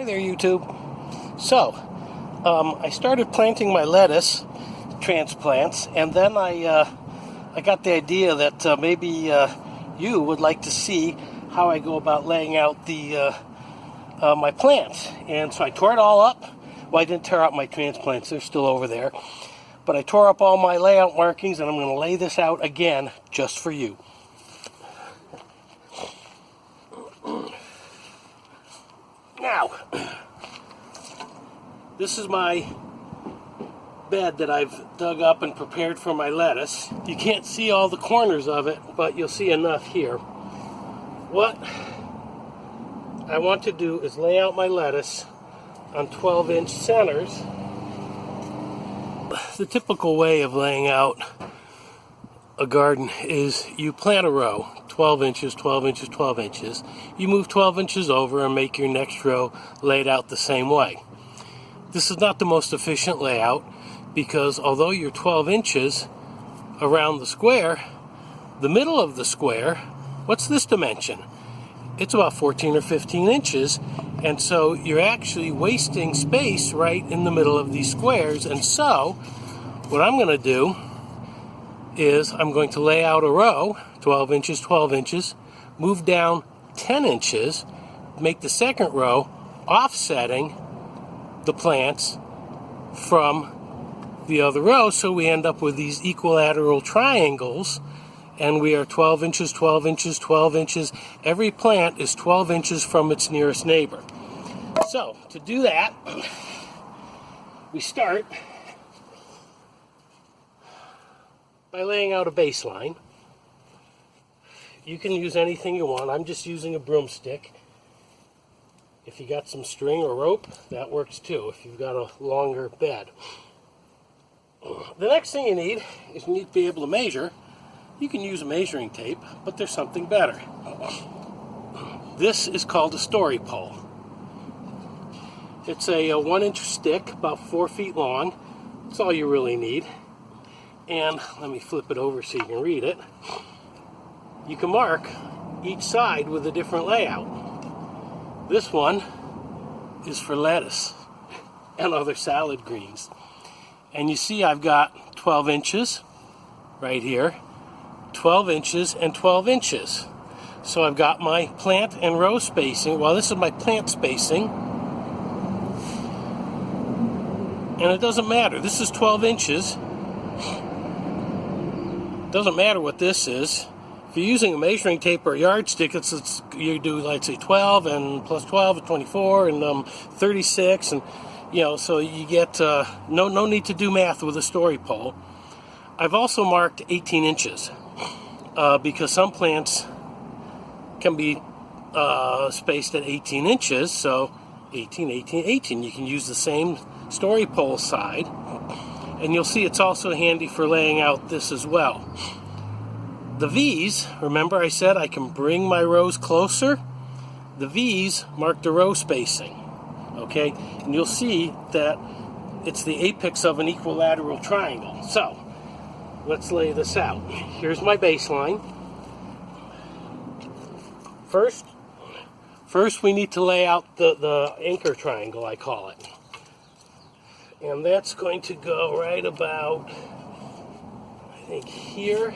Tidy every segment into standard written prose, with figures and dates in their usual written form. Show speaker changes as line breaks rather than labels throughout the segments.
there, YouTube. So, I started planting my lettuce transplants, and then I got the idea that maybe you would like to see how I go about laying out the my plants. And so I tore it all up. Well, I didn't tear out my transplants; they're still over there. But I tore up all my layout markings, and I'm going to lay this out again just for you. Now, this is my bed that I've dug up and prepared for my lettuce. You can't see all the corners of it, but you'll see enough here. What I want to do is lay out my lettuce on 12-inch centers. The typical way of laying out a garden is you plant a row, 12 inches, 12 inches, 12 inches. You move 12 inches over and make your next row laid out the same way. This is not the most efficient layout because although you're 12 inches around the square, the middle of the square, what's this dimension? It's about 14 or 15 inches, and so you're actually wasting space right in the middle of these squares. And so what I'm going to do is I'm going to lay out a row, 12 inches, 12 inches, move down 10 inches, make the second row offsetting the plants from the other row, so we end up with these equilateral triangles, and we are 12 inches, 12 inches, 12 inches. Every plant is 12 inches from its nearest neighbor. So, to do that, we start by laying out a baseline. You can use anything you want. I'm just using a broomstick. If you got some string or rope, that works too, if you've got a longer bed. The next thing you need is you need to be able to measure. You can use a measuring tape, but there's something better. This is called a story pole. It's a 1-inch stick, about 4 feet long. That's all you really need. And let me flip it over so you can read it. You can mark each side with a different layout. This one is for lettuce and other salad greens. And you see I've got 12 inches right here, 12 inches and 12 inches. So I've got my plant and row spacing. Well, this is my plant spacing. And it doesn't matter. This is 12 inches. Doesn't matter what this is. If you're using a measuring tape or a yardstick, it's you do, like, say 12 and plus 12 is 24 and 36, and so you get no need to do math with a story pole. I've also marked 18 inches because some plants can be spaced at 18 inches, so 18, 18, 18. You can use the same story pole side, and you'll see it's also handy for laying out this as well. The V's, remember I said I can bring my rows closer? The V's mark the row spacing, okay? And you'll see that it's the apex of an equilateral triangle. So, let's lay this out. Here's my baseline. First we need to lay out the anchor triangle, I call it. And that's going to go right about, I think here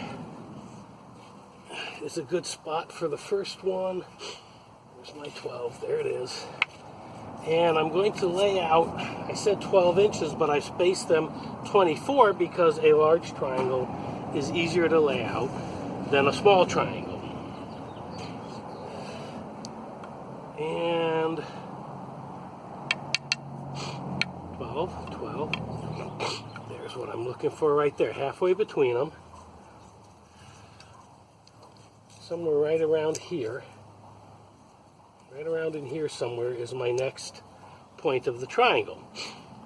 is a good spot for the first one. There's my 12, there it is. And I'm going to lay out, I said 12 inches, but I spaced them 24 because a large triangle is easier to lay out than a small triangle. And 12. There's what I'm looking for right there, halfway between them. Somewhere right around here. Right around in here somewhere is my next point of the triangle.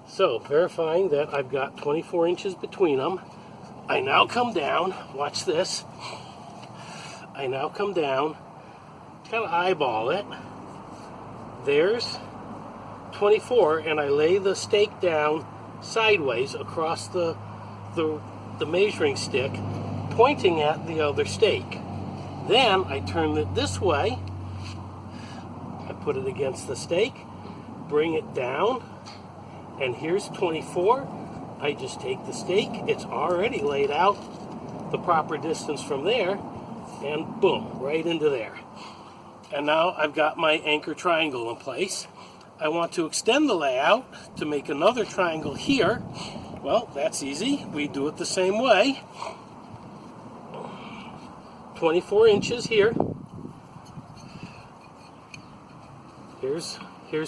So, verifying that I've got 24 inches between them, I now come down, watch this, I now come down, kind of eyeball it, there's 24, and I lay the stake down sideways across the measuring stick, pointing at the other stake. Then I turn it this way, I put it against the stake, bring it down, and here's 24. I just take the stake, it's already laid out the proper distance from there, and boom, right into there. And now I've got my anchor triangle in place. I want to extend the layout to make another triangle here. Well, that's easy. We do it the same way. 24 inches here. Here's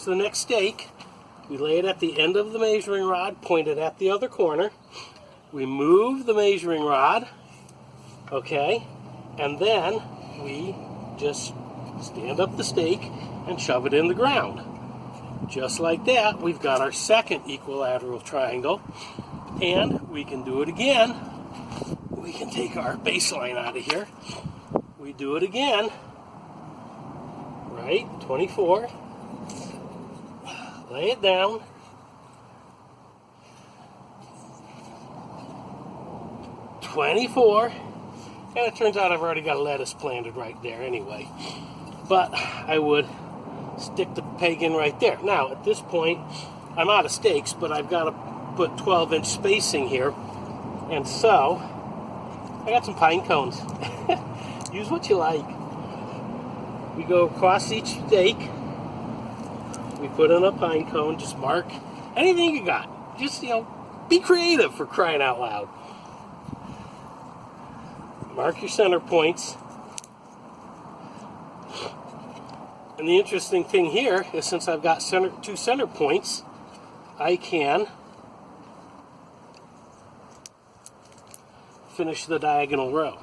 the next stake. We lay it at the end of the measuring rod, pointed at the other corner. We move the measuring rod, okay, and then we just stand up the stake and shove it in the ground. Just like that, we've got our second equilateral triangle, and we can do it again. We can take our baseline out of here. We do it again, right, 24. Lay it down. $24. And it turns out I've already got a lettuce planted right there anyway. But I would stick the peg in right there. Now, at this point, I'm out of stakes, but I've got to put 12-inch spacing here. And so, I got some pine cones. Use what you like. We go across each stake. We put in a pine cone, just mark anything you got. Just, be creative, for crying out loud. Mark your center points. And the interesting thing here is, since I've got two center points, I can finish the diagonal row.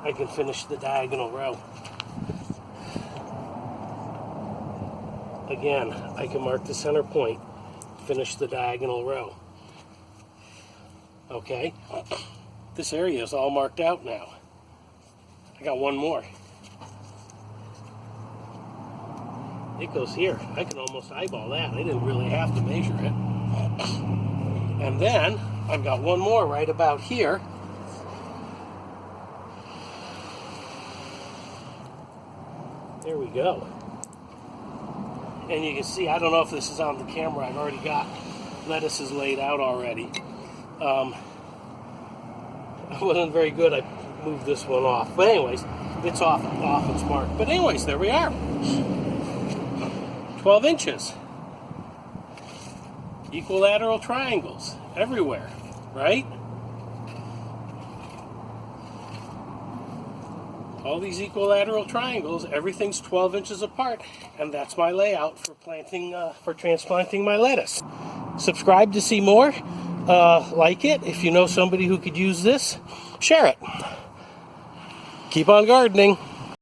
I can finish the diagonal row. Again, I can mark the center point, finish the diagonal row. Okay, this area is all marked out now. I got one more. It goes here. I can almost eyeball that. I didn't really have to measure it. And then I've got one more right about here. There we go. And you can see, I don't know if this is on the camera, I've already got lettuces laid out already. I wasn't very good, I moved this one off. But anyways, it's off its mark. But anyways, there we are. 12 inches. Equilateral triangles everywhere, right? All these equilateral triangles, everything's 12 inches apart, and that's my layout for transplanting my lettuce. Subscribe to see more. Like it. If you know somebody who could use this, share it. Keep on gardening.